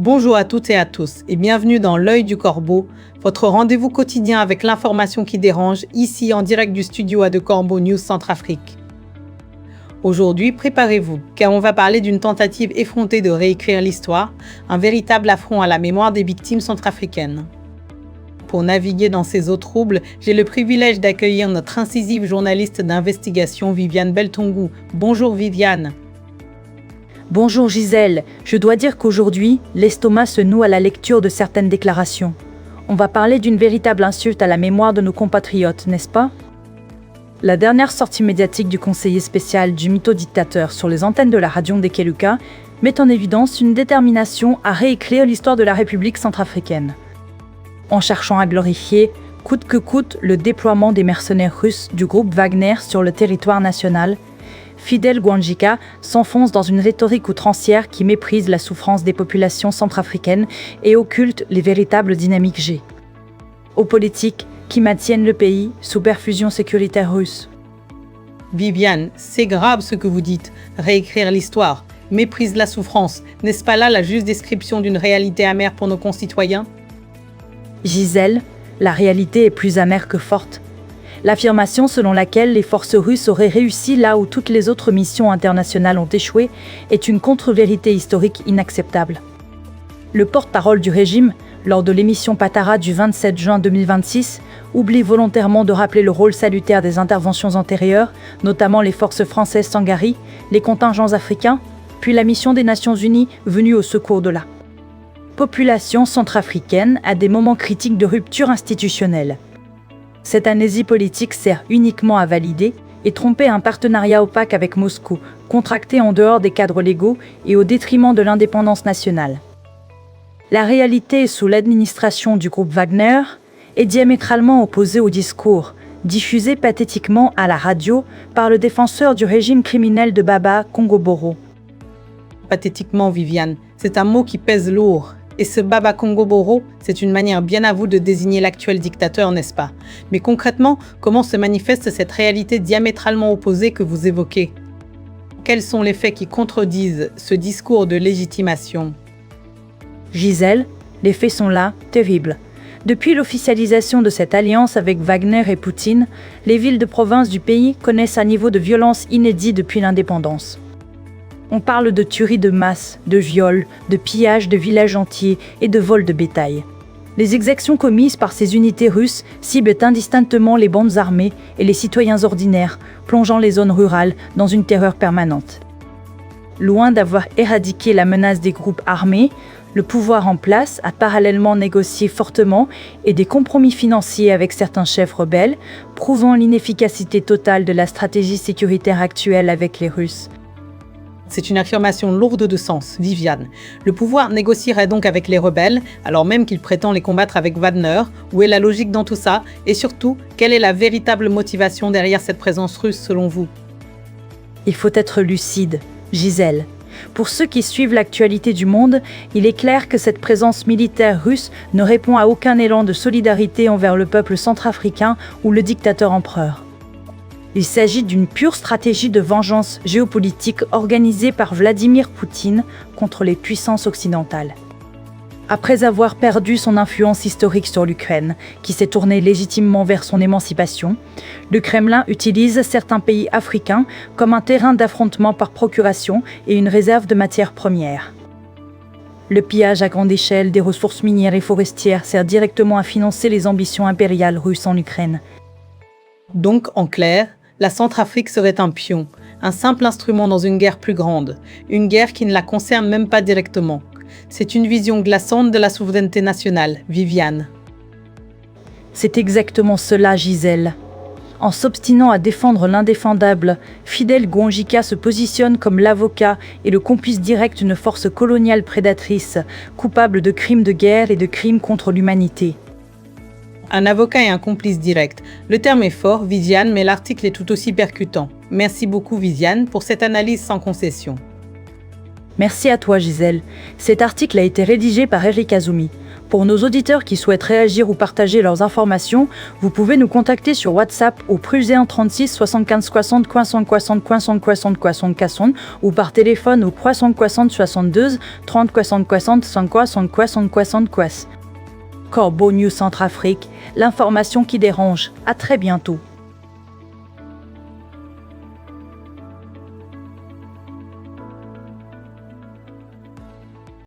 Bonjour à toutes et à tous et bienvenue dans L'œil du Corbeau, votre rendez-vous quotidien avec l'information qui dérange, ici en direct du studio A de Corbeau News Centrafrique. Aujourd'hui, préparez-vous, car on va parler d'une tentative effrontée de réécrire l'histoire, un véritable affront à la mémoire des victimes centrafricaines. Pour naviguer dans ces eaux troubles, j'ai le privilège d'accueillir notre incisive journaliste d'investigation Viviane Beltongou. Bonjour Viviane. Bonjour Gisèle, je dois dire qu'aujourd'hui, l'estomac se noue à la lecture de certaines déclarations. On va parler d'une véritable insulte à la mémoire de nos compatriotes, n'est-ce pas? La dernière sortie médiatique du conseiller spécial du mytho-dictateur sur les antennes de la radio Ndekeluka met en évidence une détermination à réécrire l'histoire de la République centrafricaine. En cherchant à glorifier, coûte que coûte, le déploiement des mercenaires russes du groupe Wagner sur le territoire national, Fidel Guanjika s'enfonce dans une rhétorique outrancière qui méprise la souffrance des populations centrafricaines et occulte les véritables dynamiques G. Aux politiques qui maintiennent le pays sous perfusion sécuritaire russe. Viviane, c'est grave ce que vous dites. Réécrire l'histoire, méprise la souffrance. N'est-ce pas là la juste description d'une réalité amère pour nos concitoyens? Gisèle, la réalité est plus amère que forte. L'affirmation selon laquelle les forces russes auraient réussi là où toutes les autres missions internationales ont échoué est une contre-vérité historique inacceptable. Le porte-parole du régime, lors de l'émission Patara du 27 juin 2026, oublie volontairement de rappeler le rôle salutaire des interventions antérieures, notamment les forces françaises Sangari, les contingents africains, puis la mission des Nations Unies venue au secours de la population centrafricaine à des moments critiques de rupture institutionnelle. Cette amnésie politique sert uniquement à valider et tromper un partenariat opaque avec Moscou, contracté en dehors des cadres légaux et au détriment de l'indépendance nationale. La réalité sous l'administration du groupe Wagner est diamétralement opposée au discours, diffusé pathétiquement à la radio par le défenseur du régime criminel de Baba Congo-Boro. Pathétiquement, Viviane, c'est un mot qui pèse lourd. Et ce Baba Congo-Boro, c'est une manière bien à vous de désigner l'actuel dictateur, n'est-ce pas? Mais concrètement, comment se manifeste cette réalité diamétralement opposée que vous évoquez? Quels sont les faits qui contredisent ce discours de légitimation? Gisèle, les faits sont là, terribles. Depuis l'officialisation de cette alliance avec Wagner et Poutine, les villes de province du pays connaissent un niveau de violence inédit depuis l'indépendance. On parle de tueries de masse, de viols, de pillages de villages entiers et de vols de bétail. Les exactions commises par ces unités russes ciblent indistinctement les bandes armées et les citoyens ordinaires, plongeant les zones rurales dans une terreur permanente. Loin d'avoir éradiqué la menace des groupes armés, le pouvoir en place a parallèlement négocié fortement et des compromis financiers avec certains chefs rebelles, prouvant l'inefficacité totale de la stratégie sécuritaire actuelle avec les Russes. C'est une affirmation lourde de sens, Viviane. Le pouvoir négocierait donc avec les rebelles, alors même qu'il prétend les combattre avec Wagner. Où est la logique dans tout ça? Et surtout, quelle est la véritable motivation derrière cette présence russe selon vous? Il faut être lucide, Gisèle. Pour ceux qui suivent l'actualité du monde, il est clair que cette présence militaire russe ne répond à aucun élan de solidarité envers le peuple centrafricain ou le dictateur empereur. Il s'agit d'une pure stratégie de vengeance géopolitique organisée par Vladimir Poutine contre les puissances occidentales. Après avoir perdu son influence historique sur l'Ukraine, qui s'est tournée légitimement vers son émancipation, le Kremlin utilise certains pays africains comme un terrain d'affrontement par procuration et une réserve de matières premières. Le pillage à grande échelle des ressources minières et forestières sert directement à financer les ambitions impériales russes en Ukraine. Donc, en clair, la Centrafrique serait un pion, un simple instrument dans une guerre plus grande, une guerre qui ne la concerne même pas directement. C'est une vision glaçante de la souveraineté nationale, Viviane. C'est exactement cela, Gisèle. En s'obstinant à défendre l'indéfendable, Fidel Guanjika se positionne comme l'avocat et le complice direct d'une force coloniale prédatrice, coupable de crimes de guerre et de crimes contre l'humanité. Un avocat et un complice direct. Le terme est fort, Viviane, mais l'article est tout aussi percutant. Merci beaucoup, Viviane, pour cette analyse sans concession. Merci à toi, Gisèle. Cet article a été rédigé par Eric Azumi. Pour nos auditeurs qui souhaitent réagir ou partager leurs informations, vous pouvez nous contacter sur WhatsApp au +1 36 75 60 60 60 60 60 60 ou par téléphone au 360 72 30 60 60 60 60 60. Corbeau News Centrafrique, l'information qui dérange. À très bientôt.